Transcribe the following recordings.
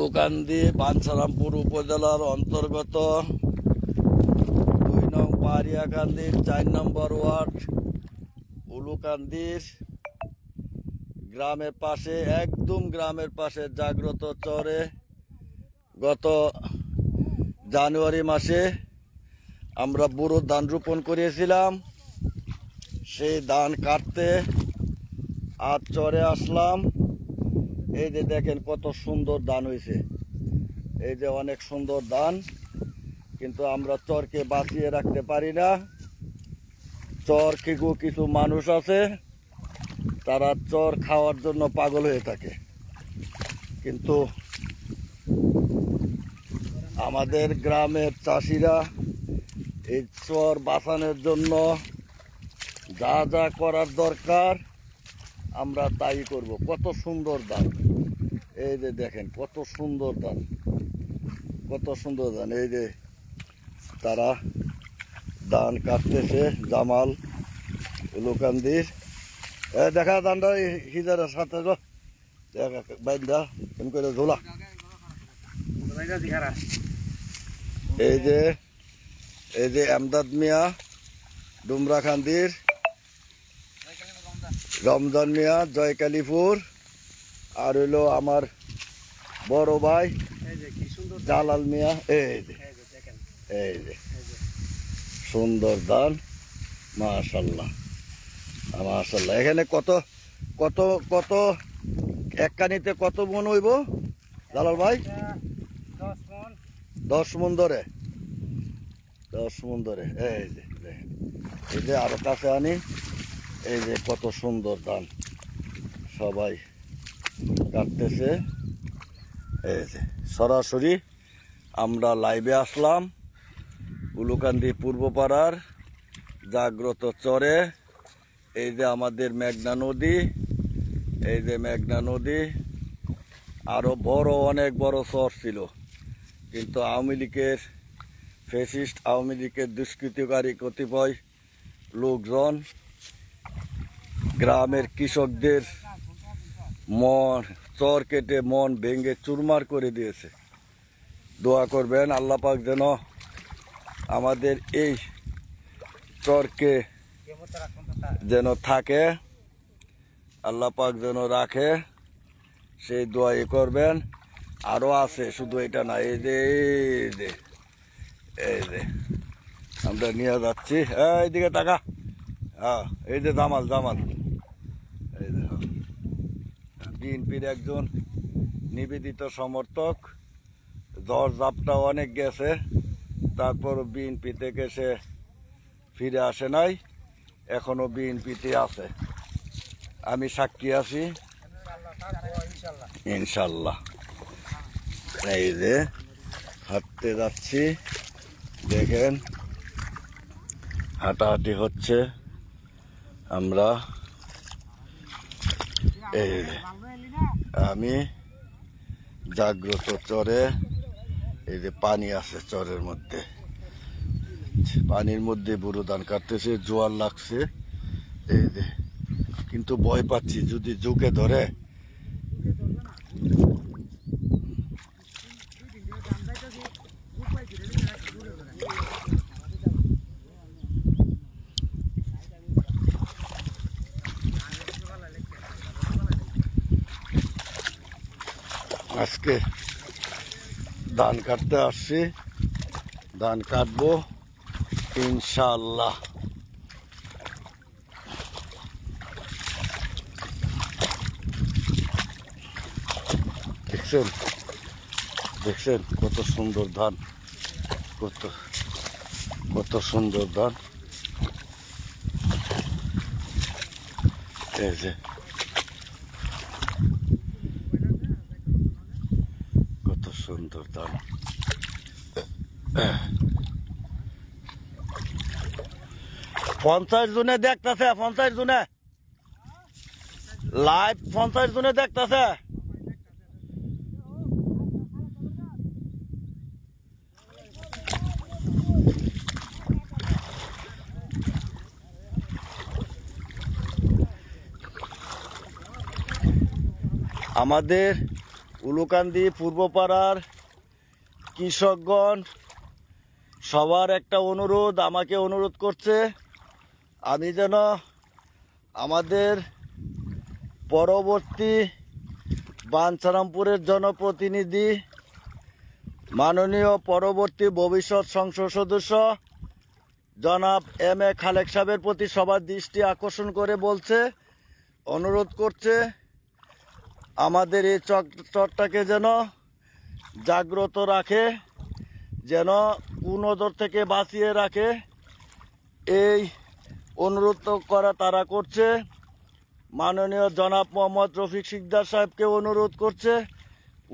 উলুকান্দি বাঞ্ছারামপুর উপজেলার অন্তর্গত 2 নং পাহাড়িয়াকান্দির 4 নম্বর ওয়ার্ড উলুকান্দির গ্রামের পাশে, একদম গ্রামের পাশে জাগ্রত চরে গত জানুয়ারি মাসে আমরা বুড়ো ধান রোপণ করিয়েছিলাম। সেই ধান কাটতে আজ চরে আসলাম। এই যে দেখেন কত সুন্দর ধান হয়েছে, এই যে অনেক সুন্দর ধান, কিন্তু আমরা চরকে বাঁচিয়ে রাখতে পারি না। চর কিছু মানুষ আছে, তারা চর খাওয়ার জন্য পাগল হয়ে থাকে, কিন্তু আমাদের গ্রামের চাষিরা এই চর বাঁচানোর জন্য যা যা করার দরকার আমরা তাই করব। কত সুন্দর ধান, এই যে দেখেন কত সুন্দর ধান, কত সুন্দর ধান। এই যে তারা ধান কাটতেছে, জামাল উলুকান্দির। দেখা ধানটা হিজারের সাথে দেখা বাইন্দা এম করে ঝোলা। এই যে আমদাদ মিয়া ডুমরাকান্দির, রমজান মিয়া জয়কালীপুর, আর হইলো আমার বড় ভাই জালাল মিয়া। এই যে সুন্দর ধান, মাশাল্লাহ মাশাল্লাহ। এখানে কত কত কত এক কানিতে কত মন হইব জালাল ভাই? 10 মন ধরে, 10 মন ধরে। এই যে আরো কাছে আনি, এই যে কত সুন্দর ধান সবাই কাটতেছে। এই যে সরাসরি আমরা লাইভে আসলাম উলুকান্দি পূর্বপাড়ার জাগ্রত চরে। এই যে আমাদের মেঘনা নদী, এই যে মেঘনা নদী। আরো বড় অনেক বড় চর ছিল, কিন্তু আওয়ামী লীগের ফ্যাসিস্ট আওয়ামী লীগের দুষ্কৃতিকারী কতিপয় লোকজন গ্রামের কৃষকদের মন চর কেটে মন ভেঙে চুরমার করে দিয়েছে। দোয়া করবেন আল্লাহ পাক যেন আমাদের এই চরকে যেন থাকে, আল্লাহ পাক যেন রাখে, সেই দোয়াই করবেন। আরো আছে, শুধু এটা না। এই যে আমরা নিয়ে যাচ্ছি। এইদিকে টাকা, হ্যাঁ এই যে জামাল এই যে বিএনপির একজন নিবেদিত সমর্থক। ঝড় ঝাপটা অনেক গেছে, তারপর বিএনপি থেকে সে ফিরে আসে নাই, এখনো বিএনপিতে আছে। আমি সাক্ষী আছি ইনশাল্লাহ। এই যে হাঁটতে যাচ্ছি, দেখেন হাঁটাহাঁটি হচ্ছে। আমরা এই আমি জাগ্রত চরে, এই যে পানি আছে চরের মধ্যে, পানির মধ্যে বুড়ো ধান কাটতেছে, জোয়ার লাগছে। এই যে কিন্তু ভয় পাচ্ছি, যদি ঝুঁকে ধরে। আজকে ধান কাটতে আসছি, ধান কাটবো ইনশাআল্লাহ। দেখছেন কত সুন্দর ধান, কত সুন্দর ধান। এই যে কত সুন্দর ধান। 50 জনে দেখতেছে, 50 জনে লাইভ, 50 জনে দেখতেছে। আমাদের উলুকান্দি পূর্বপাড়ার কৃষকগণ সবার একটা অনুরোধ, আমাকে অনুরোধ করছে আমি যেন আমাদের পরবর্তী বাঞ্ছারামপুরের জনপ্রতিনিধি মাননীয় পরবর্তী ভবিষ্যৎ সংসদ সদস্য জনাব এম এ খালেক সাহেবের প্রতি সবার দৃষ্টি আকর্ষণ করে বলছে, অনুরোধ করছে আমাদের এই চরটাকে যেন জাগ্রত রাখে, যেন কুনজর থেকে বাঁচিয়ে রাখে। এই অনুরোধ করা তারা করছে। মাননীয় জনাব মোহাম্মদ রফিক সিকদার সাহেবকে অনুরোধ করছে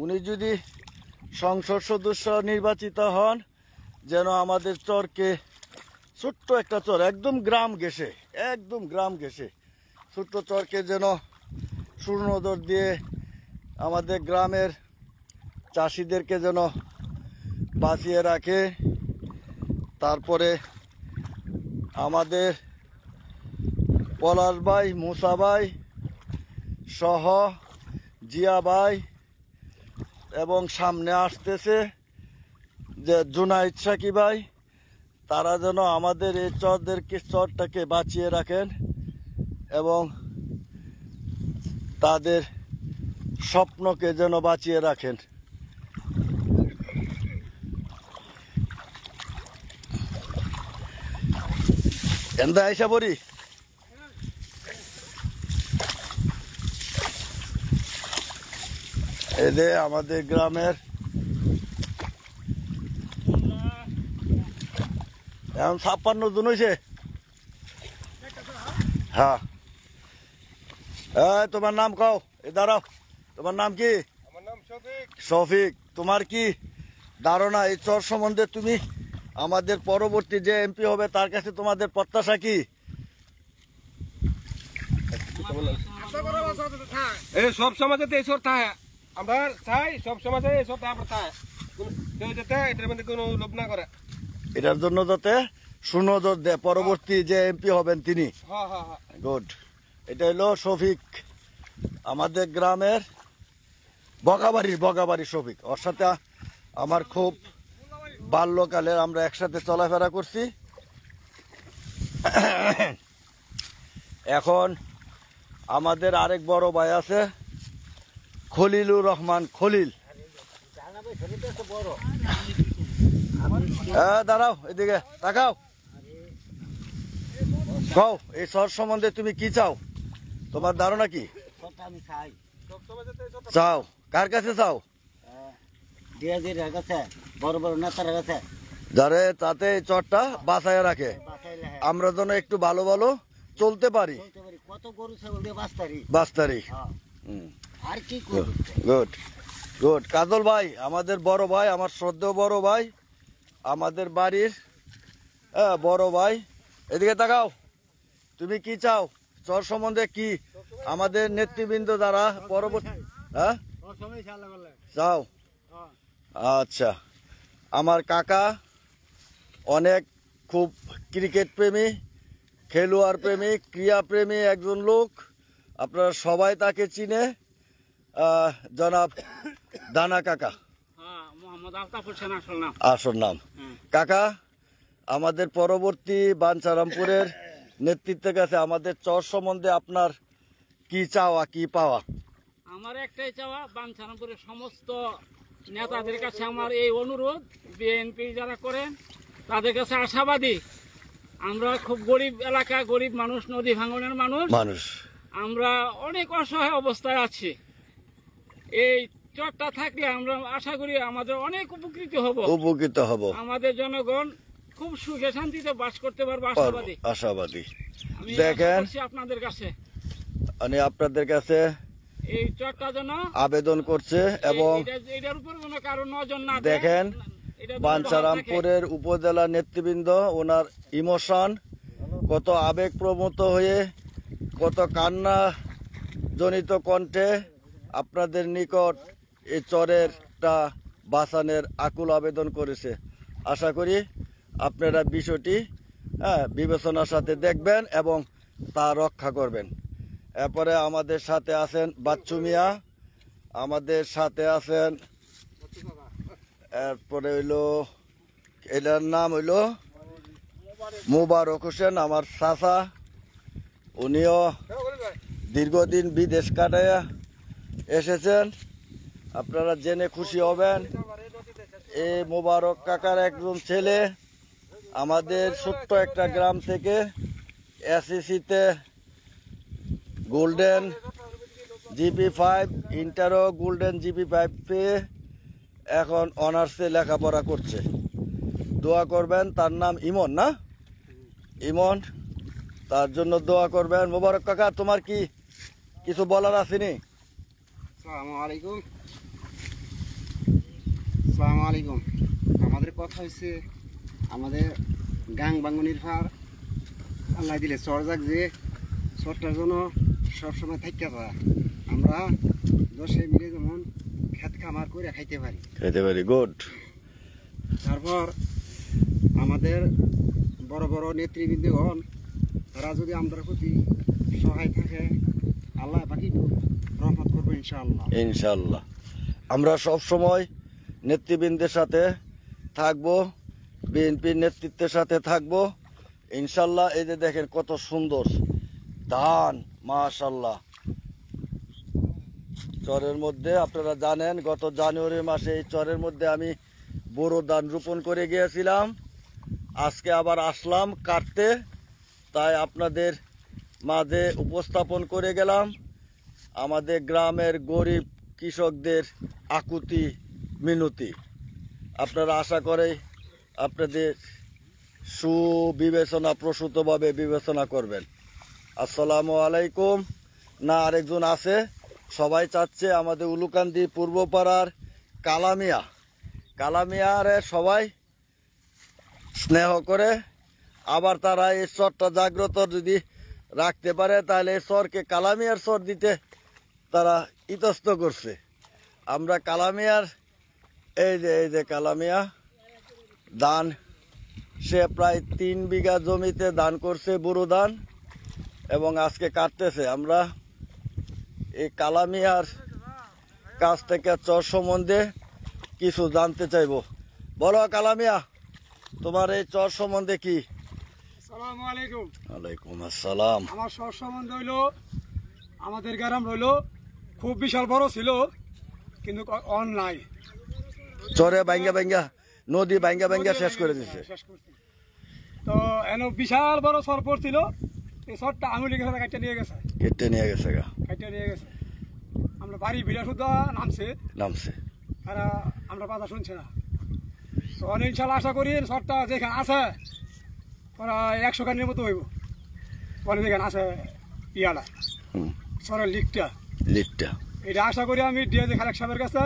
উনি যদি সংসদ সদস্য নির্বাচিত হন যেন আমাদের চরকে, ছোট্ট একটা চর, একদম গ্রাম ঘেঁষে ছোট্ট চরকে যেন সুনজর দিয়ে আমাদের গ্রামের চাষিদেরকে যেন বাঁচিয়ে রাখে। তারপরে আমাদের পলাশ ভাই, মুসা ভাই সহ জিয়া ভাই এবং সামনে আসতেছে যে জুনাইদ সাকি ভাই, তারা যেন আমাদের এই চরটাকে বাঁচিয়ে রাখেন এবং তাদের স্বপ্নকে যেন বাঁচিয়ে রাখেন। এন্দা আইসা পড়ি এদের আমাদের গ্রামের এখন 56 জন হয়েছে। হ্যাঁ, তোমার নাম কও, এ দাঁড়াও, তোমার নাম কি? আমার নাম শফিক। শফিক, তোমার কি ধারণা এই চর সম্বন্ধে? তুমি আমাদের পরবর্তী যে এমপি হবে তার কাছে তোমাদের প্রত্যাশা কি? এই সব সমাজে এইসব থাকে, আমরা চাই সব সমাজে এইসব আমরা চাই, কেউ যাতে এটার মধ্যে কোনো লোভ না করে। এটার জন্য যাতে সুনজর দেয় পরবর্তী যে এমপি হবেন তিনি। হ্যাঁ হ্যাঁ হ্যাঁ, গুড। এটা হলো শফিক, আমাদের গ্রামের বগাবাড়ির শফিক। ওর সাথে আমার খুব বাল্যকালের, আমরা একসাথে চলাফেরা করছি। এখন আমাদের আরেক বড় ভাই আছে খলিলুর রহমান, খলিল। দাঁড়াও, এদিকে তাকাও, কও এই চর সম্বন্ধে তুমি কি চাও? তোমার ধারণা কি? সব সমাজে এইসব চাও কার কাছে চাও? বড় বড় নেতারা গেছে যারে তাতে এই চরটা বাঁচায় রাখে, আমরা যেন একটু ভালো ভালো চলতে পারি, কত গরু ছাগল দিয়ে বাঁচতারি। বাঁচতারি। আর কি করব? Good good. কাজল ভাই, আমাদের বড় ভাই, আমার শ্রদ্ধেয় বড় ভাই, আমাদের বাড়ির বড় ভাই, এদিকে তাকাও, তুমি কি চাও চর সম্বন্ধে? কি আমাদের নেতৃবৃন্দ দ্বারা পরবর্তী চাও? আচ্ছা, আমার কাকা অনেক খুব ক্রিকেট প্রেমী, খেলোয়াড় প্রেমী, ক্রীড়া প্রেমী একজন লোক, আপনারা সবাই তাকে চিনে, জনাব দানা কাকা, আসল নাম। কাকা, আমাদের পরবর্তী বাঞ্ছারামপুরের নেতৃত্বের কাছে আমাদের চর সম্বন্ধে আপনার কি চাওয়া, কি পাওয়া? আমার একটাই চাওয়া, বাঞ্ছারামপুরের সমস্ত নেতাদের কাছে আমার এই অনুরোধ, বিএনপি যারা করেন তাদের কাছে আশাবাদী, আমরা খুব গরিব এলাকা, গরিব মানুষ, নদী ভাঙনের মানুষ, আমরা অনেক অসহায় অবস্থায় আছি। এই চরটা থাকলে আমরা আশা করি আমাদের অনেক উপকৃত হব, আমাদের জনগণ খুব সুখে শান্তিতে বাস করতে পারবো, আশাবাদী। আমি দেখেন, আপনাদের কাছে আমি আপনাদের কাছে এই চরটা যেন আবেদন করছে এবং এটার উপর কোনো কারো নজর না দেয়। দেখেন বাঞ্ছারামপুরের উপজেলা নেতৃবৃন্দ, ওনার ইমোশন, কত আবেগ প্রবণ হয়ে, কত কান্না জনিত কণ্ঠে আপনাদের নিকট এই চরেরটা বাঁচানোর আকুল আবেদন করেছে। আশা করি আপনারা বিষয়টি বিবেচনার সাথে দেখবেন এবং তা রক্ষা করবেন। এরপরে আমাদের সাথে আছেন বাচ্চু মিয়া, আমাদের সাথে আছেন, এরপরে হইলো এটার নাম হইলো মোবারক হোসেন, আমার চাচা। উনিও দীর্ঘদিন বিদেশ কাটাইয়া এসেছেন। আপনারা জেনে খুশি হবেন, এই মোবারক কাকার একজন ছেলে আমাদের ছোট্ট একটা গ্রাম থেকে এসএসসিতে গোল্ডেন GP5, ইন্টারও গোল্ডেন GP5 পেয়ে এখন অনার্সে লেখাপড়া করছে। দোয়া করবেন, তার নাম ইমন না? ইমন, তার জন্য দোয়া করবেন। মোবারক কাকা, তোমার কি কিছু বলার আসেনি? আসসালামু আলাইকুম। আসসালামু আলাইকুম। আমাদের কথা হচ্ছে আমাদের গাং বাঙ্গনির ফার আল্লাহ দিলে চর যাক, যে চরটার জন্য সবসময় থাকা যায়। আমরা 10 মিলে যেমন খেত খামার করে খাইতে পারি। খেতে পারি, গুড। তারপর আমাদের বড় বড় নেতৃবৃন্দগণ তারা যদি আমাদের প্রতি সহায় থাকে, আল্লাহ বাকি রহমত করবো ইনশাআল্লাহ। ইনশাল্লাহ আমরা সব সময় নেতৃবৃন্দের সাথে থাকবো, বিএনপির নেতৃত্বের সাথে থাকবো ইনশাল্লাহ। এই যে দেখেন কত সুন্দর ধান, মাশাল্লাহ। চরের মধ্যে আপনারা জানেন গত জানুয়ারি মাসে এই চরের মধ্যে আমি বোরো ধান রোপণ করে গিয়েছিলাম। আজকে আবার আসলাম কাটতে, তাই আপনাদের মাঝে উপস্থাপন করে গেলাম আমাদের গ্রামের গরিব কৃষকদের আকুতি মিনতি। আপনারা আশা করে আপনাদের সুবিবেচনা প্রসূতভাবে বিবেচনা করবেন। আসসালামু আলাইকুম। না, আরেকজন আছে, সবাই চাচ্ছে আমাদের উলুকান্দি পূর্বপাড়ার কালামিয়ারে সবাই স্নেহ করে। আবার তারা এই চরটা জাগ্রত যদি রাখতে পারে তাহলে এই চরকে কালামিয়ার চর দিতে তারা ইতস্ত করছে। আমরা কালামিয়ার এই যে কালামিয়া ধান, সে প্রায় 3 বিঘা জমিতে ধান করছে, বুড়ো ধান, এবং আজকে কাটতেছে। আমরা এই কালামিয়ার কাছ থেকে চর সম্বন্ধে কিছু জানতে চাইব। বলো কালামিয়া, তোমার এই চর সম্বন্ধে কি? আসসালামু আলাইকুম। ওয়ালাইকুম আসসালাম। আমার সব সম্বন্ধে হইলো আমাদের গ্রাম হইলো খুব বিশাল বড় ছিল, কিন্তু অন নাই। চরে বাইঙ্গা নদী বাইঙ্গা শেষ করে দিছে। শেষ করছি। তো এন বিশাল বড় সর পড়ছিল, এই সরটা আঙুলি গেছে কাটতে নিয়ে গেছে, কেটে নিয়ে গেছে গা, কাটতে নিয়ে গেছে। আমরা বাড়ি ভিড়া শুদ্ধা নামছে, আর আমরা কথা শুনছি না। তো অনেক ইনশাল্লাহ আশা করি সরটা যেখানে আছে ওরা 100 কানের মতো হইব। পরে যেখানে আছে ইয়ালা সরের লিকটা, এটা আশা করি আমি ডিএজি খালেক সাহেবের কাছে,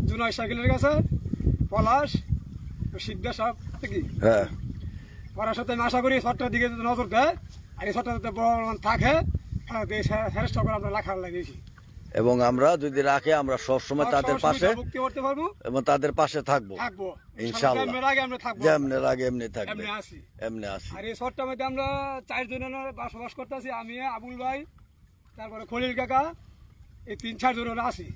জুনাই সাইকেলের কাছে, পলাশ সিদ্ধা সাহেব কি হ্যাঁ, ওনার সাথে আমি আশা করি সরটার দিকে যদি নজর দেয় আর এই সরটা যাতে বড় থাকে, চেষ্টা করে আমরা লেখা লাগিয়েছি। এবং আমরা যদি রাখে আমরা সবসময় তাদের পাশে মুক্তি করতে পারবো এবং তাদের পাশে থাকবো ইনশাআল্লাহ। যেমনের আগে আমরা থাকবো, যেমনের আগে এমনি থাকবে, এমনি আছি। এমনি আছি। আর এই শহরটার মধ্যে আমরা 4 জনের বসবাস করতেছি, আমি, আবুল ভাই, তারপরে খলিল কাকা, এই 3-4 জন আছি,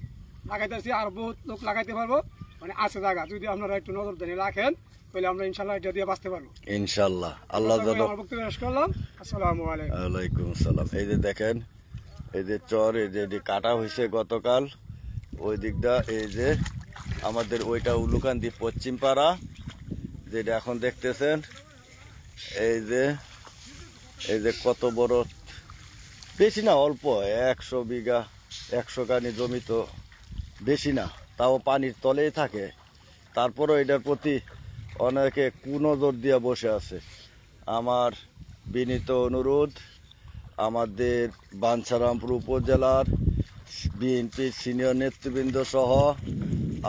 লাগাইতেছি। আর বহুত লোক লাগাইতে পারবো, মানে আছে জায়গা। যদি আপনারা একটু নজর দেন রাখেন তাহলে আমরা ইনশাল্লাহ এটা দিয়ে বাঁচতে পারবো ইনশাআল্লাহ। আল্লাহ যেন। আমার বক্তব্য শেষ করলাম। আসসালামু আলাইকুম। ওয়ালাইকুম আসসালাম। এই যে দেখেন, এই যে চর, এই যে কাটা হয়েছে গতকাল, ওই দিকটা এই যে আমাদের ওইটা উলুকান্দি পশ্চিম পাড়া যেটা এখন দেখতেছেন। এই যে কত বড়, বেশি না, অল্প 100 বিঘা 100 কানি জমি, তো বেশি না, তাও পানির তলেই থাকে। তারপরও এটার প্রতি অনেকে কুনজর দিয়ে বসে আছে। আমার বিনীত অনুরোধ, আমাদের বাঞ্ছারামপুর উপজেলার বিএনপির সিনিয়র নেতৃবৃন্দ সহ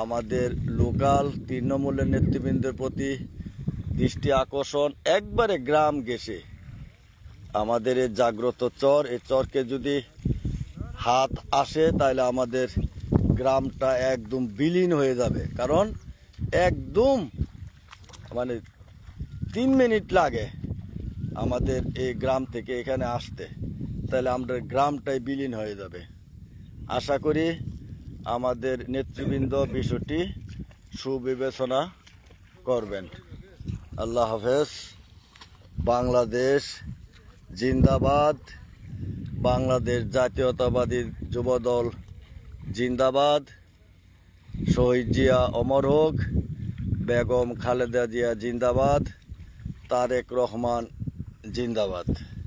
আমাদের লোকাল তৃণমূলের নেতৃবৃন্দের প্রতি দৃষ্টি আকর্ষণ, একবারে গ্রাম গেছে আমাদের এই জাগ্রত চর, এই চরকে যদি হাত আসে তাহলে আমাদের গ্রামটা একদম বিলীন হয়ে যাবে। কারণ একদম মানে 3 মিনিট লাগে আমাদের এই গ্রাম থেকে এখানে আসতে, তাহলে আমাদের গ্রামটাই বিলীন হয়ে যাবে। আশা করি আমাদের নেতৃবৃন্দ বিষয়টি সুবিবেচনা করবেন। আল্লাহ হাফেজ। বাংলাদেশ জিন্দাবাদ। বাংলাদেশ জাতীয়তাবাদী যুবদল জিন্দাবাদ। শহীদ জিয়া অমর হোক। বেগম খালেদা জিয়া জিন্দাবাদ। তারেক রহমান জিন্দাবাদ।